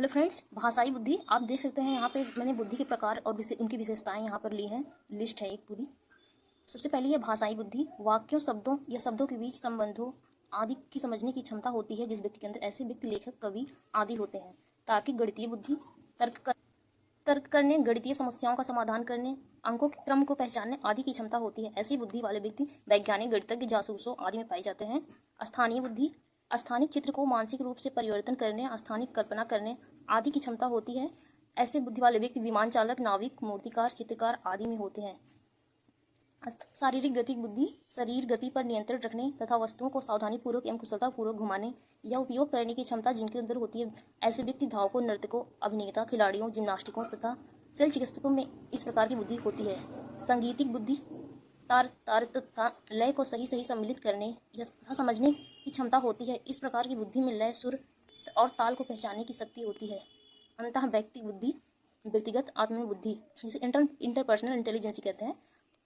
Hello friends, भाषाई बुद्धि। आप देख सकते हैं यहाँ पे मैंने बुद्धि के प्रकार और उनकी विशेषताएं यहाँ पर ली हैं। लिस्ट है एक पूरी। सबसे पहली है भाषाई बुद्धि। वाक्यों, शब्दों या शब्दों के बीच संबंधों आदि की समझने की क्षमता होती है जिस व्यक्ति के अंदर। ऐसे व्यक्ति लेखक, कवि आदि होते हैं। तार्किक गणितीय बुद्धि। तर्क करने, गणितीय समस्याओं का समाधान करने, अंकों के क्रम को पहचानने आदि की क्षमता होती है। ऐसी बुद्धि वाले व्यक्ति वैज्ञानिक, गणितज्ञ, जासूसों आदि में पाए जाते हैं। स्थानीय बुद्धि। स्थानिक चित्र को मानसिक रूप से परिवर्तन करने, स्थानिक कल्पना करने आदि की क्षमता होती है। ऐसे बुद्धि वाले व्यक्ति विमान चालक, नाविक, मूर्तिकार, चित्रकार आदि में होते हैं। शारीरिक गति बुद्धि। शरीर गति पर नियंत्रण रखने तथा वस्तुओं को सावधानीपूर्वक एवं कुशलतापूर्वक घुमाने या उपयोग करने की क्षमता जिनके अंदर होती है। ऐसे व्यक्ति धावकों, नर्तकों, अभिनेता, खिलाड़ियों, जिम्नास्टिकों तथा शल्य चिकित्सकों में इस प्रकार की बुद्धि होती है। संगीतिक बुद्धि। तार तथा लय को सही सम्मिलित करने या तथा समझने की क्षमता होती है। इस प्रकार की बुद्धि में लय, सुर और ताल को पहचानने की शक्ति होती है। अंतः व्यक्तिगत बुद्धि, व्यक्तिगत आत्म बुद्धि, जिसे इंटरपर्सनल इंटेलिजेंस कहते हैं।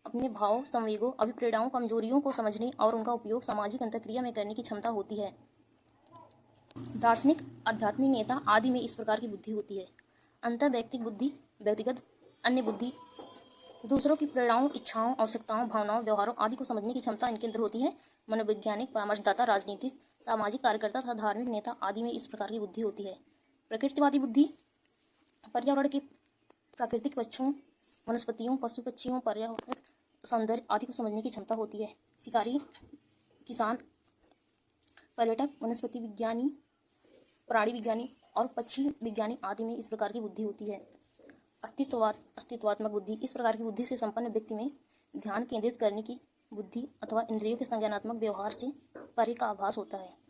अपने भाव, संवेगों, अभिप्रेरणाओं, कमजोरियों को समझने और उनका उपयोग सामाजिक अंतःक्रिया में करने की क्षमता होती है। दार्शनिक, आध्यात्मिक नेता आदि में इस प्रकार की बुद्धि होती है। अंतर व्यक्तिक बुद्धि, व्यक्तिगत अन्य बुद्धि, दूसरों की प्रेरणाओं, इच्छाओं, आवश्यकताओं, भावनाओं, व्यवहारों आदि को समझने की क्षमता इनके अंदर होती है। मनोवैज्ञानिक, परामर्शदाता, राजनीतिक, सामाजिक कार्यकर्ता तथा धार्मिक नेता आदि में इस प्रकार की बुद्धि होती है। प्रकृतिवादी बुद्धि। पर्यावरण के प्राकृतिक पक्षों, वनस्पतियों, पशु पक्षियों, पर्यावरण, सौंदर्य आदि को समझने की क्षमता होती है। शिकारी, किसान, पर्यटक, वनस्पति विज्ञानी, प्राणी विज्ञानी और पक्षी विज्ञानी आदि में इस प्रकार की बुद्धि होती है। अस्तित्वात्मक बुद्धि। इस प्रकार की बुद्धि से संपन्न व्यक्ति में ध्यान केंद्रित करने की बुद्धि अथवा इंद्रियों के संज्ञानात्मक व्यवहार से परे का आभास होता है।